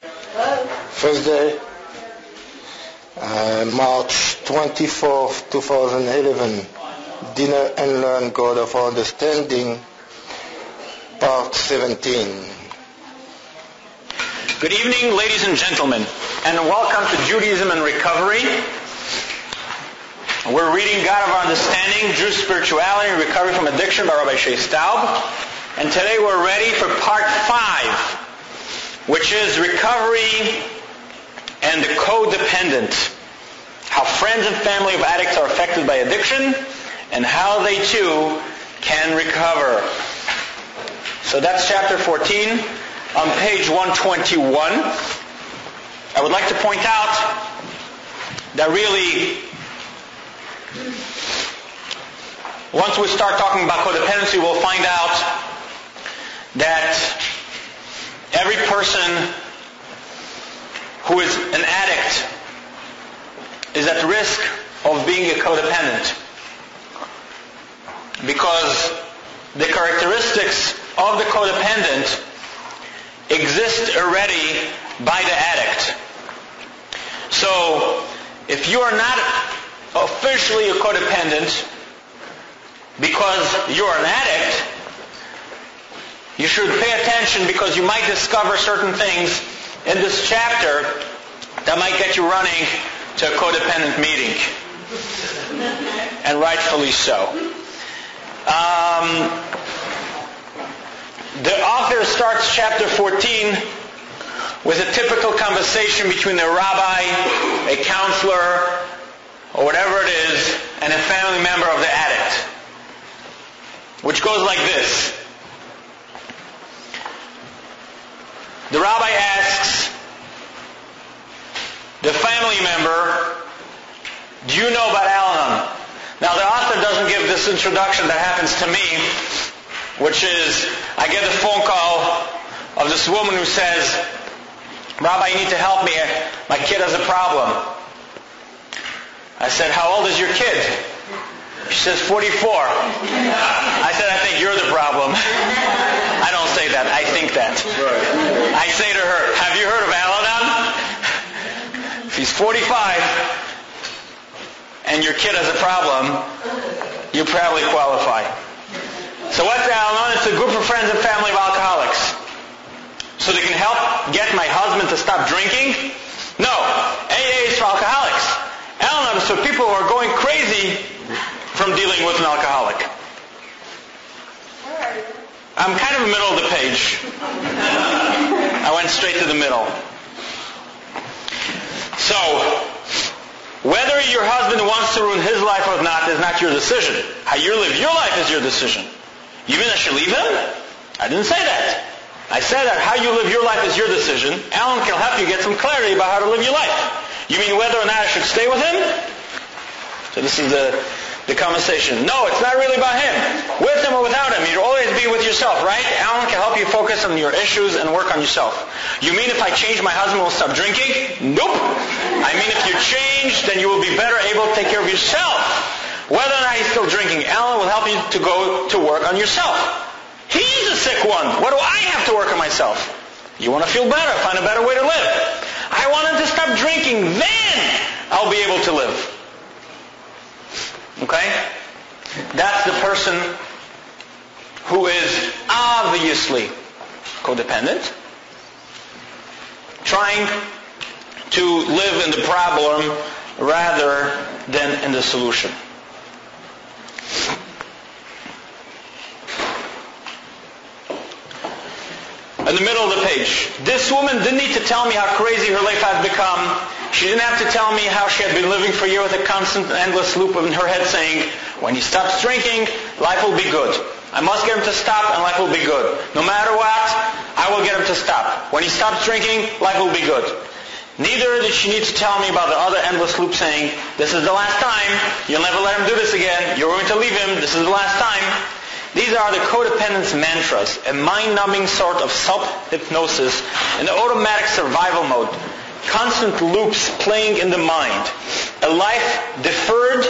First day, March 24th, 2011, Dinner and Learn God of Understanding, Part 17. Good evening, ladies and gentlemen, and welcome to Judaism and Recovery. We're reading God of Understanding, Jewish Spirituality and Recovery from Addiction by Rabbi Shais Taub. And today we're ready for Part 5, which is Recovery and the Codependent. How friends and family of addicts are affected by addiction and how they too can recover. So that's chapter 14 on page 121. I would like to point out that really, once we start talking about codependency, we'll find out that every person who is an addict is at risk of being a codependent, because the characteristics of the codependent exist already by the addict. So, if you are not officially a codependent because you are an addict, you should pay attention, because you might discover certain things in this chapter that might get you running to a codependent meeting. And rightfully so. The author starts chapter 14 with a typical conversation between a rabbi, a counselor, or whatever it is, and a family member of the addict, which goes like this. The rabbi asks the family member, "Do you know about Al-Anon?" Now the author doesn't give this introduction that happens to me, which is, I get a phone call of this woman who says, "Rabbi, you need to help me. My kid has a problem." I said, "How old is your kid?" She says, 44. I said, "I think you're the problem." I don't say that. I think that. Right. I say to her, "Have you heard of Al-Anon?" If he's 45 and your kid has a problem, you probably qualify. So what's Al-Anon? It's a group of friends and family of alcoholics. So they can help get my husband to stop drinking? No. AA is for alcoholics. Al-Anon is for people who are going crazy from dealing with an alcoholic. Where are you? I'm kind of in the middle of the page. I went straight to the middle. So, whether your husband wants to ruin his life or not is not your decision. How you live your life is your decision. You mean I should leave him? I didn't say that. I said that how you live your life is your decision. Alan can help you get some clarity about how to live your life. You mean whether or not I should stay with him? So this is the conversation. No, it's not really about him. With him or without him, you'd always be with yourself, right? Alan can help you focus on your issues and work on yourself. You mean if I change, my husband will stop drinking? Nope. I mean if you change, then you will be better able to take care of yourself. Whether or not he's still drinking, Alan will help you to go to work on yourself. He's a sick one. What do I have to work on myself? You want to feel better, find a better way to live. I want him to stop drinking, then I'll be able to live. Okay? That's the person who is obviously codependent, trying to live in the problem rather than in the solution. In the middle of the page, this woman didn't need to tell me how crazy her life had become. She didn't have to tell me how she had been living for a year with a constant endless loop in her head saying, when he stops drinking, life will be good. I must get him to stop and life will be good. No matter what, I will get him to stop. When he stops drinking, life will be good. Neither did she need to tell me about the other endless loop saying, this is the last time, you'll never let him do this again, you're going to leave him, this is the last time. These are the codependence mantras, a mind-numbing sort of self-hypnosis in automatic survival mode. Constant loops playing in the mind. A life deferred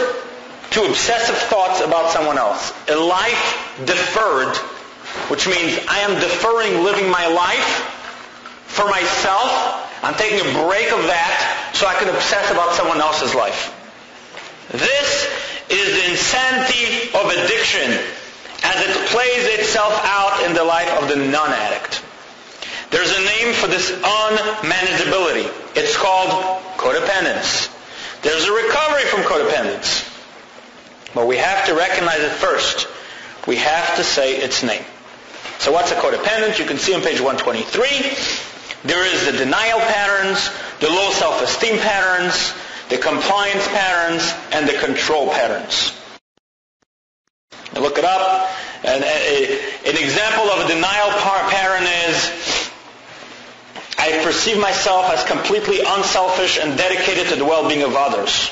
to obsessive thoughts about someone else. A life deferred, which means I am deferring living my life for myself I'm taking a break of that so I can obsess about someone else's life. This is the insanity of addiction as it plays itself out in the life of the non-addict. There's a name for this unmanageability. It's called codependence. There's a recovery from codependence. But we have to recognize it first. We have to say its name. So what's a codependent? You can see on page 123. There is the denial patterns, the low self-esteem patterns, the compliance patterns, and the control patterns. Now look it up. And an example of a denial pattern is, I perceive myself as completely unselfish and dedicated to the well-being of others.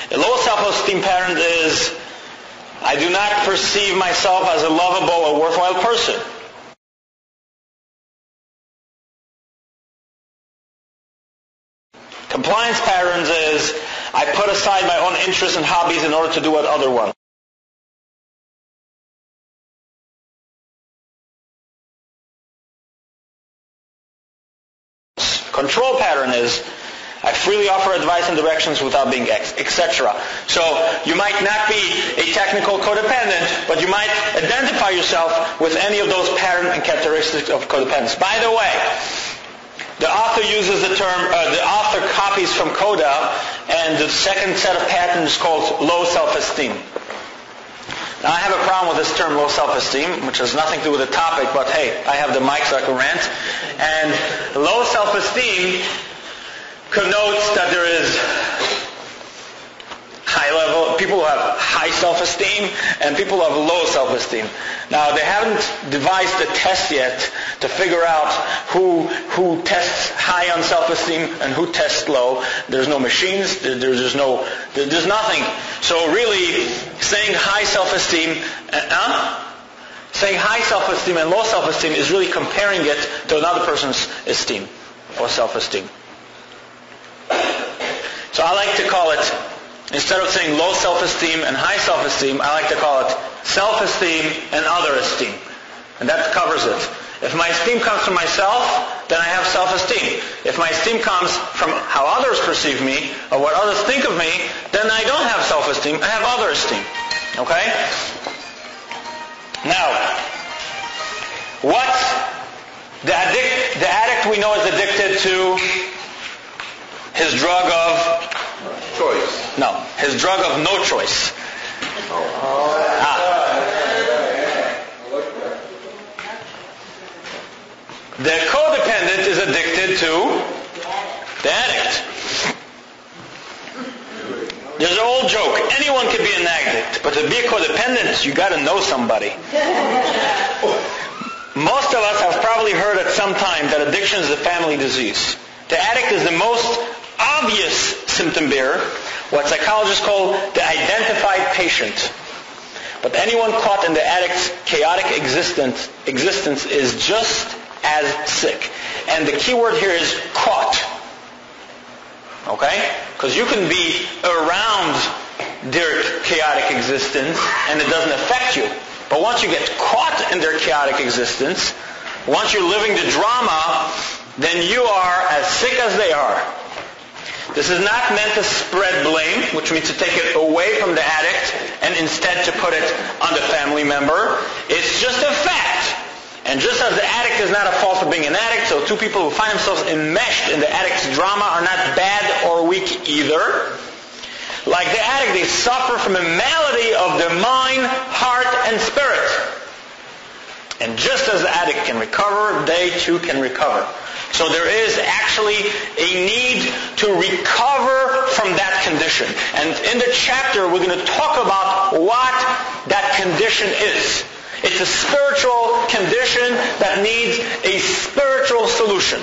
A low self-esteem pattern is, I do not perceive myself as a lovable or worthwhile person. Compliance patterns is, I put aside my own interests and hobbies in order to do what others want. Control pattern is, I freely offer advice and directions without being etc. So you might not be a technical codependent, but you might identify yourself with any of those patterns and characteristics of codependence. By the way, the author uses the term, the author copies from Coda, and the second set of patterns is called low self-esteem. Now I have a problem with this term low self-esteem, which has nothing to do with the topic, but hey, I have the mic so I can rant. And low self-esteem connotes that there is high level, people who have high self-esteem and people who have low self-esteem. Now they haven't devised a test yet to figure out who tests high on self-esteem and who tests low. There's no machines, there's nothing. So really, saying high self-esteem, saying high self-esteem and low self-esteem is really comparing it to another person's esteem or self-esteem. So I like to call it, instead of saying low self-esteem and high self-esteem, I like to call it self-esteem and other esteem. And that covers it. If my esteem comes from myself, then I have self-esteem. If my esteem comes from how others perceive me, or what others think of me, then I don't have self-esteem, I have other esteem. Okay? Now, what's the addict we know is addicted to his drug of choice. No, his drug of no choice. The codependent is addicted to the addict. There's an old joke. Anyone can be an addict, but to be a codependent, you got to know somebody. Most of us have probably heard at some time that addiction is a family disease. The addict is the most obvious symptom bearer, what psychologists call the identified patient. But anyone caught in the addict's chaotic existence is just as sick. And the key word here is caught. Okay? Because you can be around their chaotic existence and it doesn't affect you. But once you get caught in their chaotic existence, once you're living the drama, then you are as sick as they are. This is not meant to spread blame, which means to take it away from the addict and instead to put it on the family member. It's just a fact. And just as the addict is not a fault for being an addict, so two people who find themselves enmeshed in the addict's drama are not bad or weak either. Like the addict, they suffer from a malady of the mind, heart, and spirit. And just as the addict can recover, they too can recover. So there is actually a need to recover from that condition. And in the chapter, we're going to talk about what that condition is. It's a spiritual condition that needs a spiritual solution.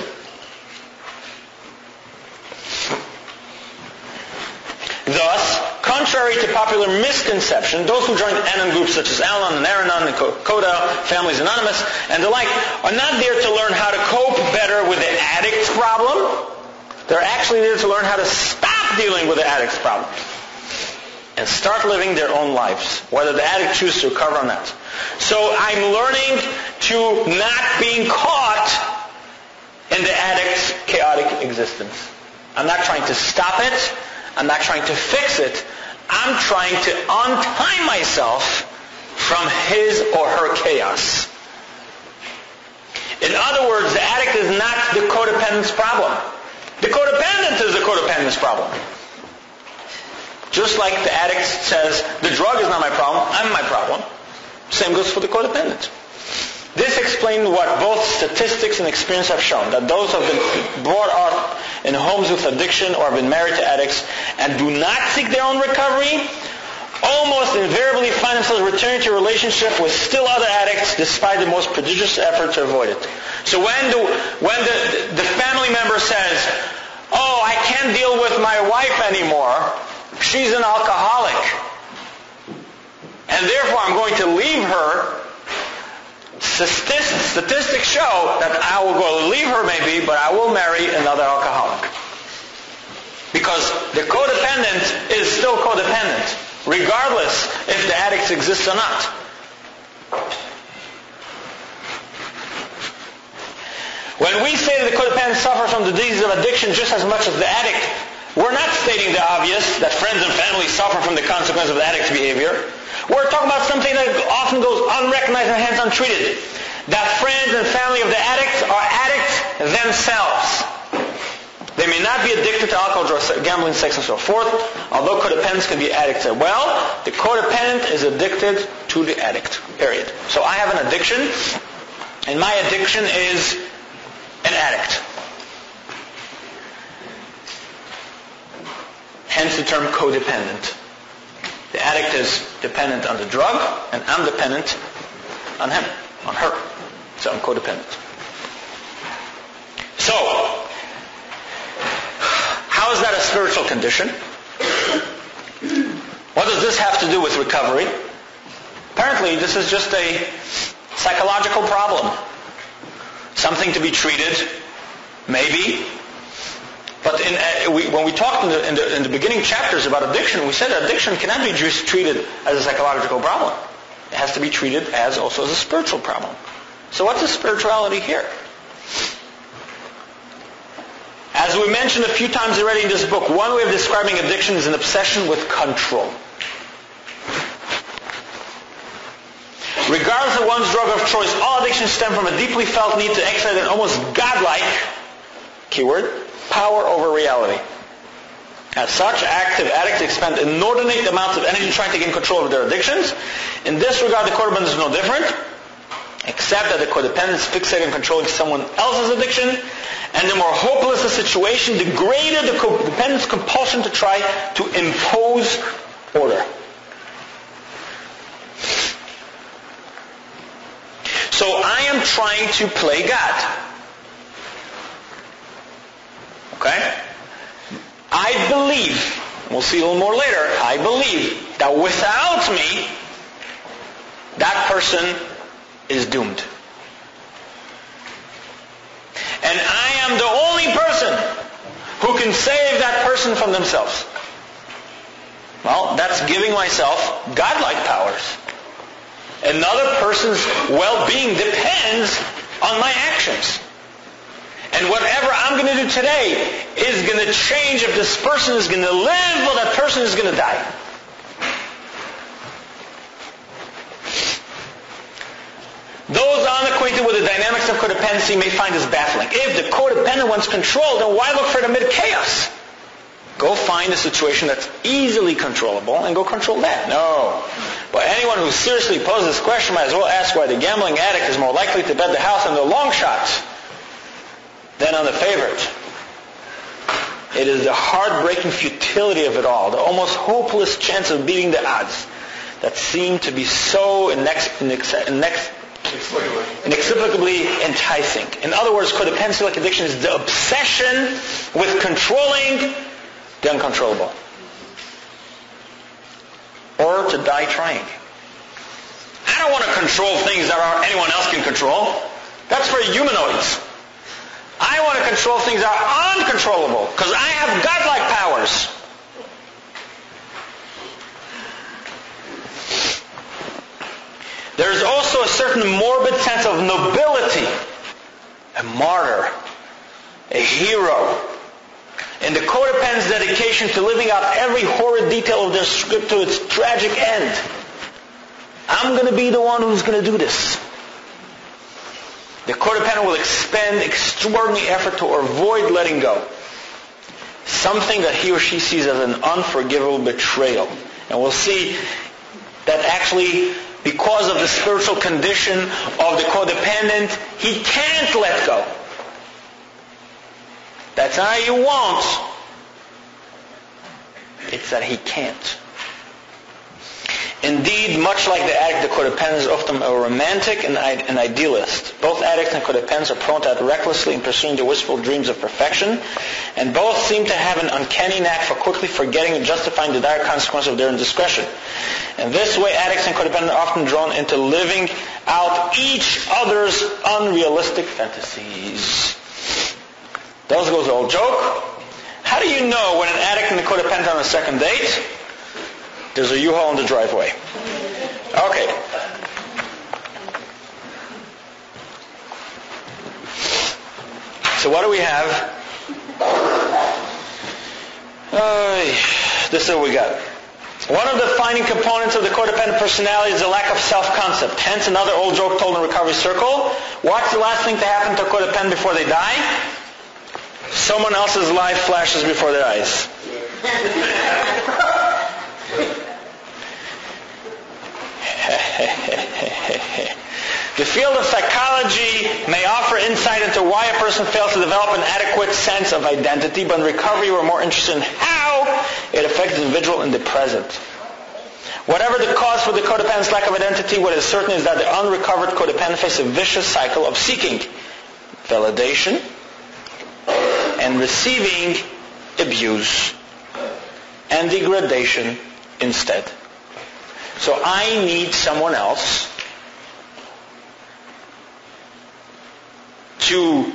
Thus, contrary to popular misconception, those who join Anon groups such as Al-Anon and Ar-Anon and Coda, Families Anonymous, and the like, are not there to learn how to cope better with the addict's problem. They're actually there to learn how to stop dealing with the addict's problem and start living their own lives, whether the addict chooses to recover or not. So I'm learning to not being caught in the addict's chaotic existence. I'm not trying to stop it. I'm not trying to fix it. I'm trying to untie myself from his or her chaos. In other words, the addict is not the codependent's problem. The codependent is the codependent's problem. Just like the addict says, the drug is not my problem, I'm my problem. Same goes for the codependent. This explains what both statistics and experience have shown, that those who have been brought up in homes with addiction or have been married to addicts and do not seek their own recovery almost invariably find themselves returning to a relationship with still other addicts despite the most prodigious effort to avoid it. So when the family member says, oh, I can't deal with my wife anymore, she's an alcoholic, and therefore I'm going to leave her, statistics show that I will go leave her maybe, but I will marry another alcoholic. Because the codependent is still codependent, regardless if the addict exists or not. When we say that the codependent suffers from the disease of addiction just as much as the addict, we're not stating the obvious, that friends and family suffer from the consequence of the addict's behavior. We're talking about something that often goes unrecognized and hence untreated. That friends and family of the addicts are addicts themselves. They may not be addicted to alcohol, drugs, gambling, sex, and so forth, although codependents can be addicts as well. The codependent is addicted to the addict, period. So I have an addiction, and my addiction is an addict. Hence the term codependent. The addict is dependent on the drug, and I'm dependent on him, on her. So I'm codependent. So, how is that a spiritual condition? What does this have to do with recovery? Apparently, this is just a psychological problem. Something to be treated, maybe. But when we talked in the beginning chapters about addiction, we said addiction cannot be just treated as a psychological problem. It has to be treated also as a spiritual problem. So what's the spirituality here? As we mentioned a few times already in this book, one way of describing addiction is an obsession with control. Regardless of one's drug of choice, all addictions stem from a deeply felt need to exercise an almost godlike, keyword, power over reality. As such, active addicts expend inordinate amounts of energy trying to gain control over their addictions. In this regard, the codependent is no different, except that the codependent is fixated on controlling someone else's addiction, and the more hopeless the situation, the greater the codependent's compulsion to try to impose order. So I am trying to play God. Okay? I believe, we'll see a little more later, I believe that without me, that person is doomed. And I am the only person who can save that person from themselves. Well, that's giving myself godlike powers. Another person's well-being depends on my actions. And whatever I'm going to do today is going to change if this person is going to live or that person is going to die. Those unacquainted with the dynamics of codependency may find this baffling. If the codependent wants control, then why look for it amid chaos? Go find a situation that's easily controllable and go control that. No. But anyone who seriously poses this question might as well ask why the gambling addict is more likely to bet the house on the long shots than on the favorite. It is the heartbreaking futility of it all, the almost hopeless chance of beating the odds that seem to be so inexplicably enticing. In other words, codependency-like addiction is the obsession with controlling the uncontrollable. Or to die trying. I don't want to control things that anyone else can control. That's for humanoids. I want to control things that are uncontrollable because I have godlike powers. There is also a certain morbid sense of nobility, a martyr, a hero, in the codependent's dedication to living out every horrid detail of their script to its tragic end. I'm going to be the one who's going to do this. The codependent will expend extraordinary effort to avoid letting go. Something that he or she sees as an unforgivable betrayal. And we'll see that actually, because of the spiritual condition of the codependent, he can't let go. That's not that he won't. It's that he can't. Indeed, much like the addict, the codependent is often a romantic and an idealist. Both addicts and codependents are prone to act recklessly in pursuing their wistful dreams of perfection, and both seem to have an uncanny knack for quickly forgetting and justifying the dire consequences of their indiscretion. In this way, addicts and codependents are often drawn into living out each other's unrealistic fantasies. Those goes the old joke. How do you know when an addict and a codependent are on a second date? There's a U-Haul in the driveway. Okay. So what do we have? This is what we got. One of the defining components of the codependent personality is the lack of self-concept. Hence another old joke told in the recovery circle. What's the last thing to happen to a codependent before they die? Someone else's life flashes before their eyes. The field of psychology may offer insight into why a person fails to develop an adequate sense of identity, but in recovery we're more interested in how it affects the individual in the present. Whatever the cause for the codependent's lack of identity, what is certain is that the unrecovered codependent faces a vicious cycle of seeking validation and receiving abuse and degradation instead. So I need someone else to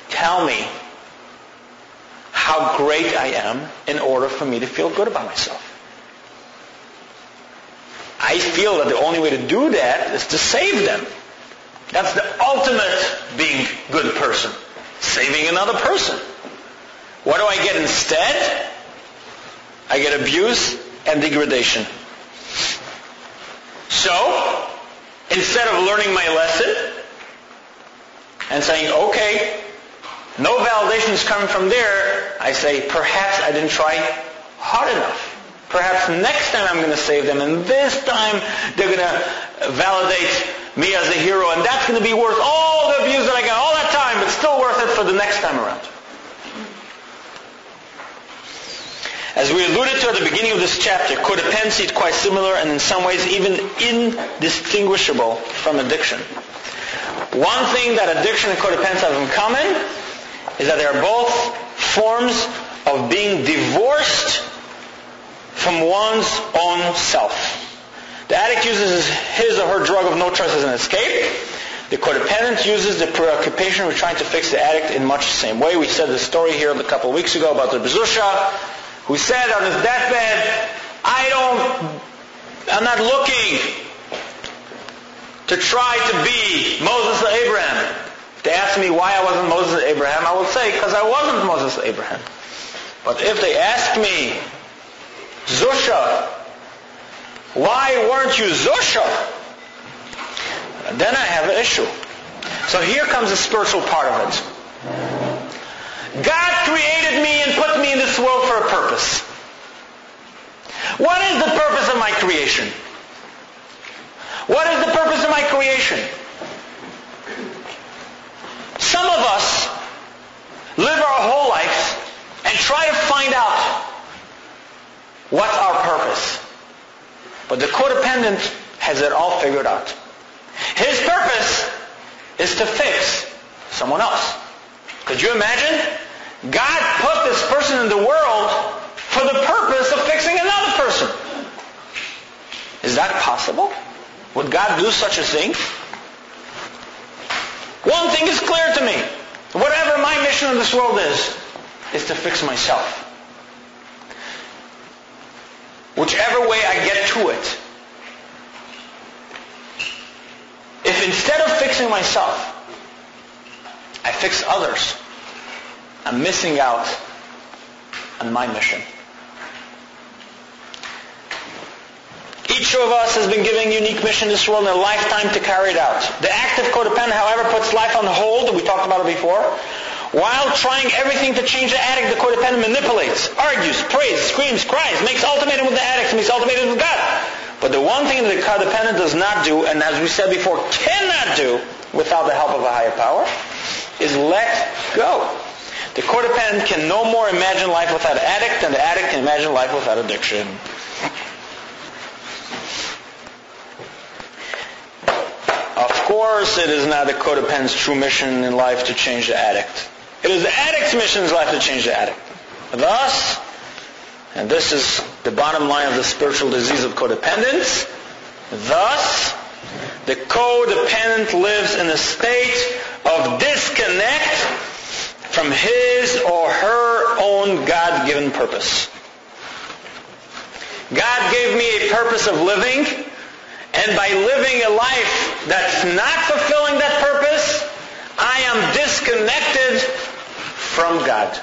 tell me how great I am in order for me to feel good about myself. I feel that the only way to do that is to save them. That's the ultimate being a good person. Saving another person. What do I get instead? I get abuse and degradation. So, instead of learning my lesson and saying, okay, no validation is coming from there, I say, perhaps I didn't try hard enough. Perhaps next time I'm going to save them, and this time they're going to validate me as a hero, and that's going to be worth all the abuse that I got all that time, but still worth it for the next time around. As we alluded to at the beginning of this chapter, codependency is quite similar and in some ways even indistinguishable from addiction. One thing that addiction and codependency have in common is that they are both forms of being divorced from one's own self. The addict uses his or her drug of no choice as an escape. The codependent uses the preoccupation with trying to fix the addict in much the same way. We said the story here a couple of weeks ago about the Bezusha, who said on his deathbed, I'm not looking to try to be Moses or Abraham. If they ask me why I wasn't Moses or Abraham, I will say, because I wasn't Moses or Abraham. But if they ask me, Zusha, why weren't you Zusha? Then I have an issue. So here comes the spiritual part of it. God created me and put me in this world for a purpose. What is the purpose of my creation? What is the purpose of my creation? Some of us live our whole lives and try to find out what's our purpose. But the codependent has it all figured out. His purpose is to fix someone else. Could you imagine? God put this person in the world for the purpose of fixing another person. Is that possible? Would God do such a thing? One thing is clear to me. Whatever my mission in this world is to fix myself. Whichever way I get to it. fixing myself, I fix others, I'm missing out on my mission. Each of us has been given a unique mission in this world in a lifetime to carry it out. The active codependent, however, puts life on hold, we talked about it before. While trying everything to change the addict, the codependent manipulates, argues, prays, screams, cries, makes ultimatum with the addict, makes ultimatum with God. But the one thing that the codependent does not do, and as we said before, cannot do without the help of a higher power, is let go. The codependent can no more imagine life without an addict than the addict can imagine life without addiction. Of course, it is not the codependent's true mission in life to change the addict. It is the addict's mission in life to change the addict. Thus, and this is the bottom line of the spiritual disease of codependence, thus, the codependent lives in a state of disconnect from his or her own God-given purpose. God gave me a purpose of living, and by living a life that's not fulfilling that purpose, I am disconnected from God.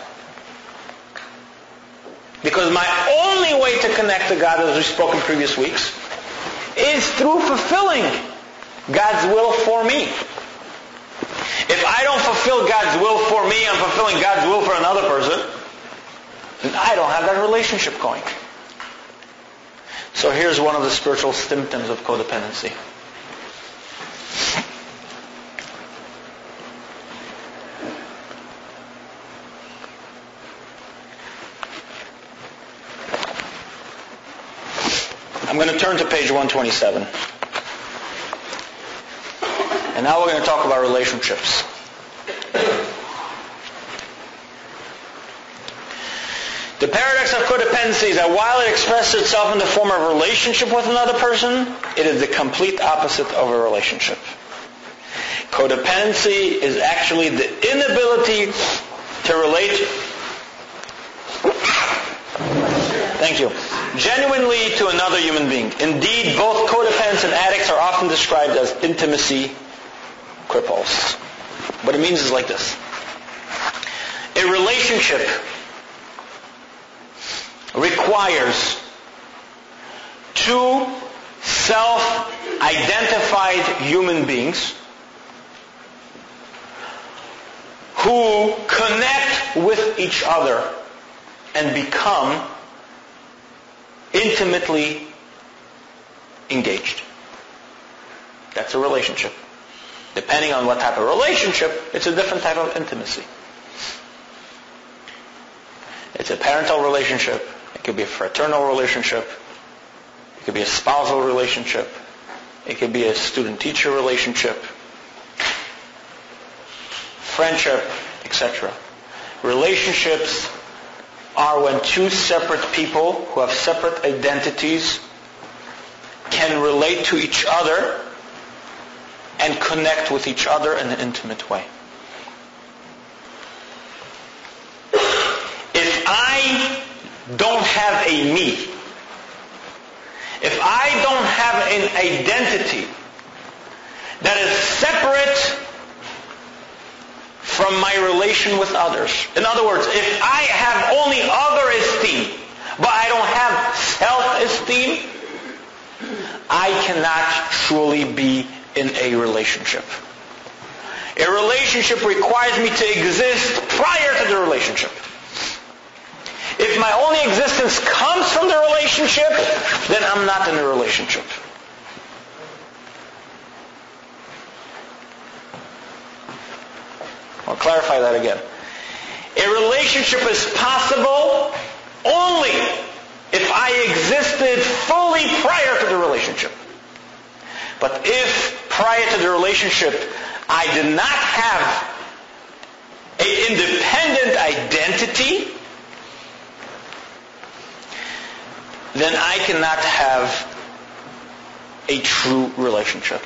Because my only way to connect to God, as we spoke in previous weeks, is through fulfilling God's will for me. If I don't fulfill God's will for me, I'm fulfilling God's will for another person, then I don't have that relationship going. So here's one of the spiritual symptoms of codependency. I'm going to turn to page 127. And now we're going to talk about relationships. The paradox of codependency is that while it expresses itself in the form of a relationship with another person, it is the complete opposite of a relationship. Codependency is actually the inability to relate, genuinely to another human being. Indeed, both codependents and addicts are often described as intimacy cripples. What it means is like this. A relationship requires two self-identified human beings who connect with each other and become intimately engaged. That's a relationship. Depending on what type of relationship, it's a different type of intimacy. It's a parental relationship. It could be a fraternal relationship. It could be a spousal relationship. It could be a student-teacher relationship. Friendship, etc. Relationships are when two separate people who have separate identities can relate to each other and connect with each other in an intimate way. If I don't have a me, if I don't have an identity that is separate from my relation with others, in other words, if I have only other esteem, but I don't have self-esteem, I cannot truly be in a relationship. A relationship requires me to exist prior to the relationship. If my only existence comes from the relationship, then I'm not in a relationship. I'll clarify that again. A relationship is possible only if I existed fully prior to the relationship. But if prior to the relationship I did not have an independent identity, then I cannot have a true relationship.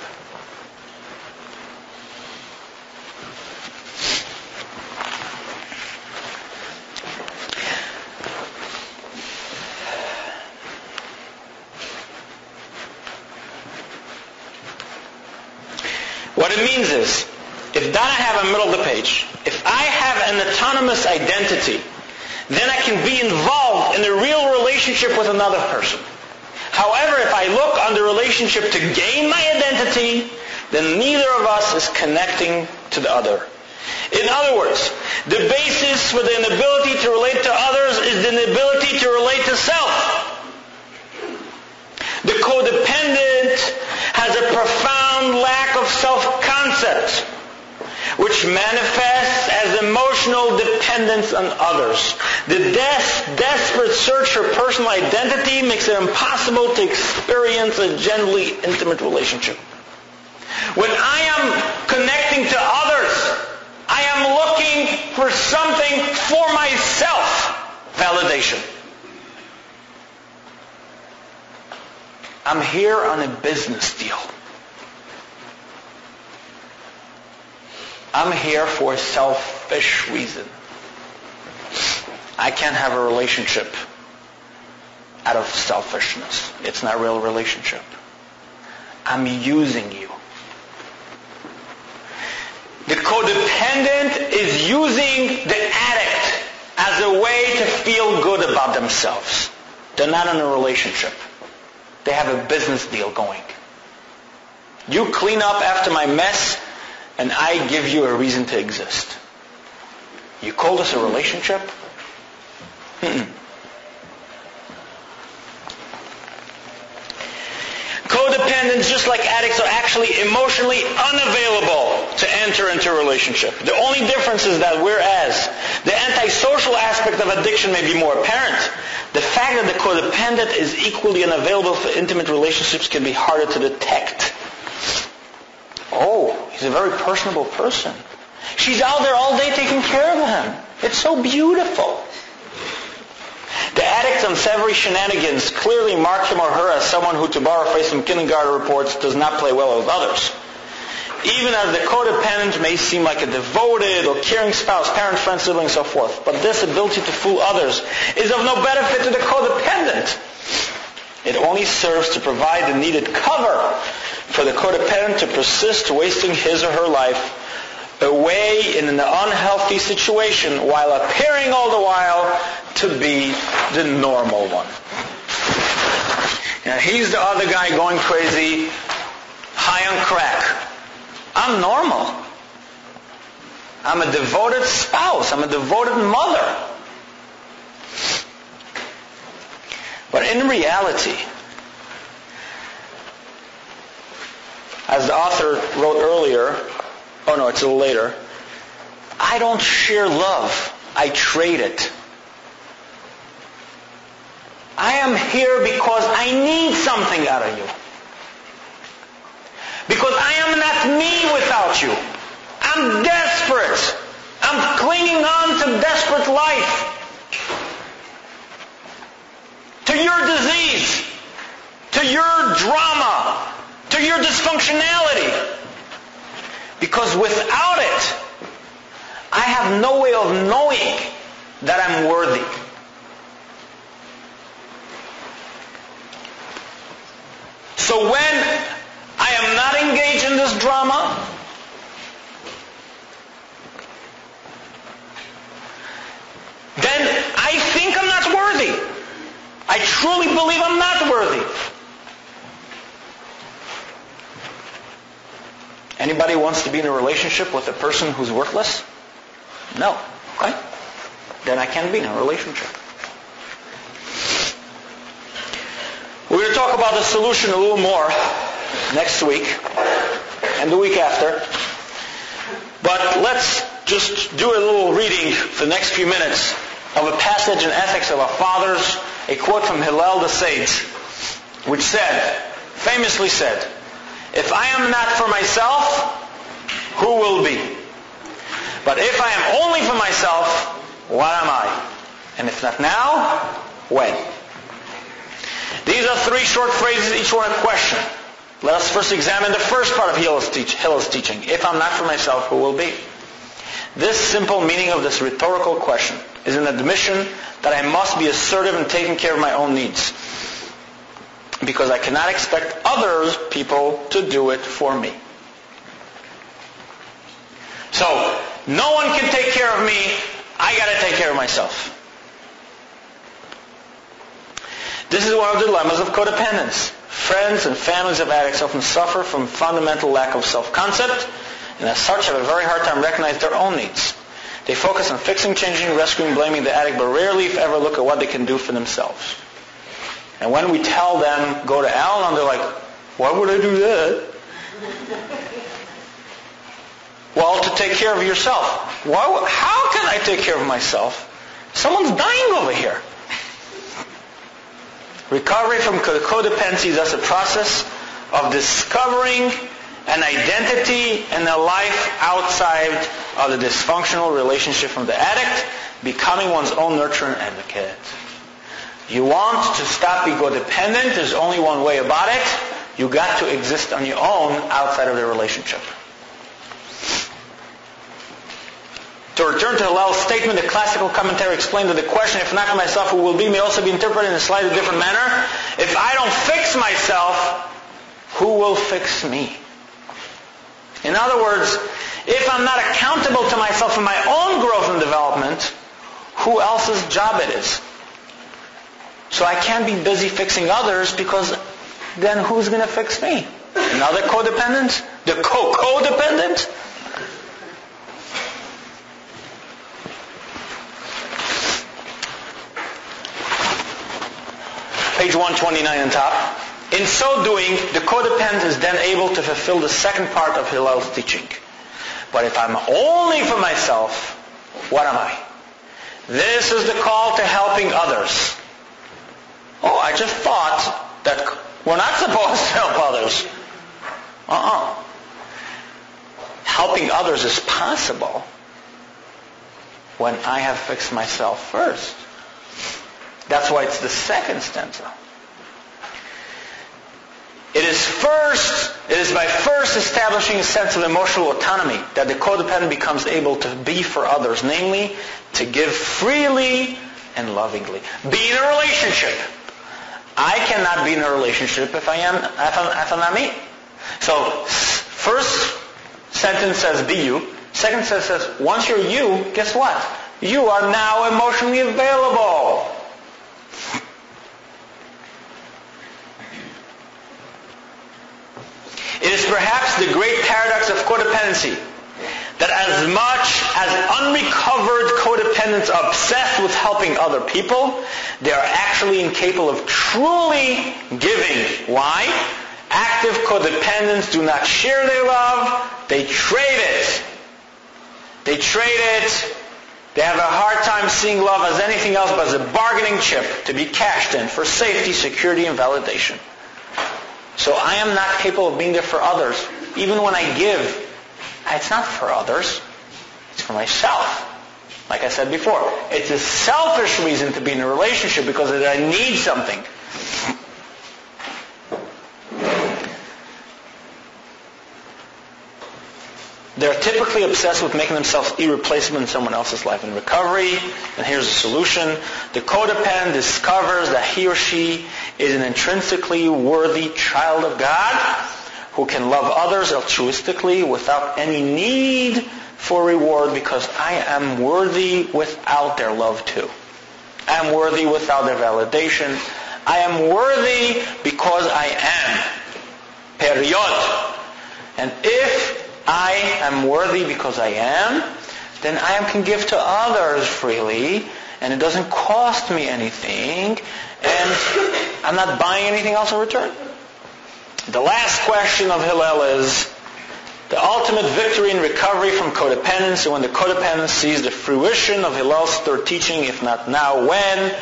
What it means is, if Donna have a middle of the page, if I have an autonomous identity, then I can be involved in a real relationship with another person. However, if I look on the relationship to gain my identity, then neither of us is connecting to the other. In other words, the basis for the inability to relate to others is the inability to relate to self. The codependent has a profound lack of self-concept, which manifests as emotional dependence on others. The desperate search for personal identity makes it impossible to experience a genuinely intimate relationship. When I am connecting to others, I am looking for something for myself. Validation. I'm here on a business deal. I'm here for a selfish reason. I can't have a relationship out of selfishness. It's not a real relationship. I'm using you. The codependent is using the addict as a way to feel good about themselves. They're not in a relationship. They have a business deal going. You clean up after my mess, and I give you a reason to exist. You call this a relationship? Codependents, just like addicts, are actually emotionally unavailable to enter into a relationship. The only difference is that whereas the antisocial aspect of addiction may be more apparent, the fact that the codependent is equally unavailable for intimate relationships can be harder to detect. Oh, he's a very personable person. She's out there all day taking care of him. It's so beautiful. The addict's unsavory shenanigans clearly mark him or her as someone who, to borrow a phrase from kindergarten reports, does not play well with others. Even as the codependent may seem like a devoted or caring spouse, parent, friend, sibling, and so forth, but this ability to fool others is of no benefit to the codependent. It only serves to provide the needed cover for the codependent to persist wasting his or her life away in an unhealthy situation while appearing all the while to be the normal one. Now, he's the other guy going crazy, high on crack. I'm normal. I'm a devoted spouse. I'm a devoted mother. But in reality, as the author wrote earlier, oh no, it's a little later, I don't share love. I trade it. I am here because I need something out of you. Because I am not me without you. I'm desperate. I'm clinging on to desperate life. To your disease. To your drama. To your dysfunctionality. Because without it, I have no way of knowing that I'm worthy. So when I am not engaged in this drama, then I think I'm not worthy. I truly believe I'm not worthy. Anybody wants to be in a relationship with a person who's worthless? No. Okay? Then I can't be in a relationship. We're going to talk about the solution a little more next week and the week after. But let's just do a little reading for the next few minutes of a passage in Ethics of Our Fathers, a quote from Hillel the Sage, which famously said, "If I am not for myself, who will be? But if I am only for myself, what am I? And if not now, when?" These are three short phrases, each one a question. Let us first examine the first part of Hillel's teaching. If I'm not for myself, who will be? This simple meaning of this rhetorical question is an admission that I must be assertive in taking care of my own needs, because I cannot expect other people to do it for me. So, no one can take care of me. I got to take care of myself. This is one of the dilemmas of codependence. Friends and families of addicts often suffer from fundamental lack of self-concept, and as such have a very hard time recognizing their own needs. They focus on fixing, changing, rescuing, blaming the addict, but rarely, if ever, look at what they can do for themselves. And when we tell them, go to Al-Anon, they're like, why would I do that? Well, to take care of yourself. How can I take care of myself? Someone's dying over here. Recovery from codependency is thus a process of discovering an identity and a life outside of the dysfunctional relationship from the addict, becoming one's own nurturer and advocate. You want to stop being codependent, there's only one way about it. You got to exist on your own outside of the relationship. To return to Hillel's statement, the classical commentary explained that the question, if not for myself, who will be, may also be interpreted in a slightly different manner. If I don't fix myself, who will fix me? In other words, if I'm not accountable to myself for my own growth and development, who else's job it is? So I can't be busy fixing others, because then who's going to fix me? Another codependent? The codependent? Page 129 on top. In so doing, the codependent is then able to fulfill the second part of Hillel's teaching. But if I'm only for myself, what am I? This is the call to helping others. Oh, I just thought that we're not supposed to help others. Helping others is possible when I have fixed myself first. That's why it's the second stanza. It is by first establishing a sense of emotional autonomy that the codependent becomes able to be for others, namely, to give freely and lovingly. Be in a relationship. I cannot be in a relationship if I'm not me. So, first sentence says, be you. Second sentence says, once you're you, guess what? You are now emotionally available. It is perhaps the great paradox of codependency that as much as unrecovered codependents are obsessed with helping other people, they are actually incapable of truly giving. Why? Active codependents do not share their love, they trade it. They have a hard time seeing love as anything else but as a bargaining chip to be cashed in for safety, security, and validation. So I am not capable of being there for others. Even when I give, it's not for others. It's for myself. Like I said before, it's a selfish reason to be in a relationship because I need something. They're typically obsessed with making themselves irreplaceable in someone else's life. In recovery, and here's the solution, the codependent discovers that he or she is an intrinsically worthy child of God who can love others altruistically without any need for reward, because I am worthy without their love too. I am worthy without their validation. I am worthy because I am. Period. And if I am worthy because I am, then I can give to others freely, and it doesn't cost me anything, and I'm not buying anything else in return. The last question of Hillel is the ultimate victory in recovery from codependence, and when the codependent sees the fruition of Hillel's third teaching, if not now, when?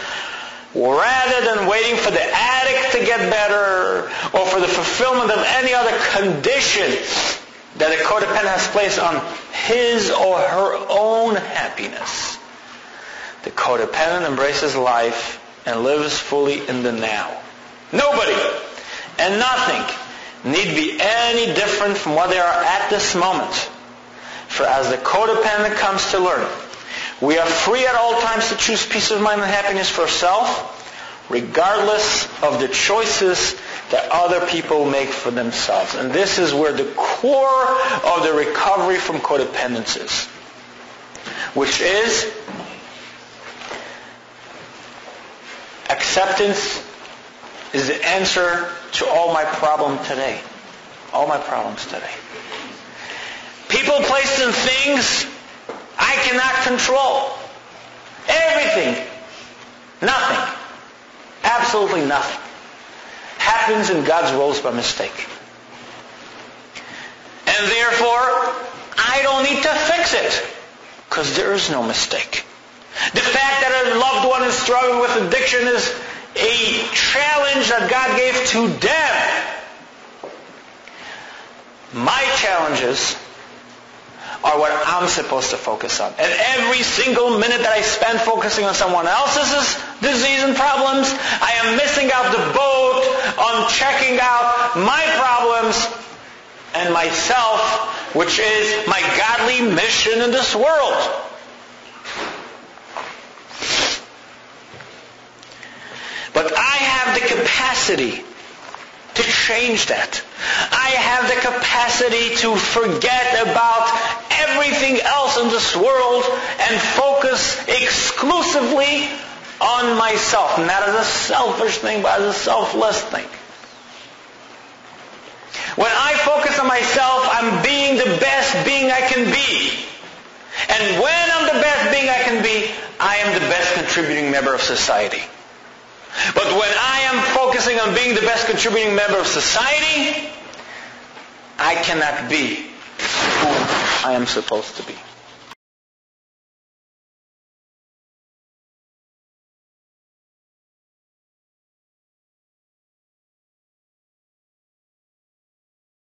Rather than waiting for the addict to get better or for the fulfillment of any other condition that a codependent has placed on his or her own happiness, the codependent embraces life and lives fully in the now. Nobody and nothing need be any different from what they are at this moment. For as the codependent comes to learn, we are free at all times to choose peace of mind and happiness for self, regardless of the choices that other people make for themselves. And this is where the core of the recovery from codependence is, which is acceptance is the answer to all my problems today. All my problems today. People, places, and things I cannot control. Everything, nothing, absolutely nothing, happens in God's rules by mistake. And therefore, I don't need to fix it, because there is no mistake. The fact that a loved one is struggling with addiction is a challenge that God gave to them. My challenges are what I'm supposed to focus on. And every single minute that I spend focusing on someone else's disease and problems, I am missing out the boat on checking out my problems and myself, which is my godly mission in this world. But I have the capacity to change that. I have the capacity to forget about everything else in this world and focus exclusively on myself. Not as a selfish thing, but as a selfless thing. When I focus on myself, I'm being the best being I can be. And when I'm the best being I can be, I am the best contributing member of society. But when I am focusing on being the best contributing member of society, I cannot be who I am supposed to be.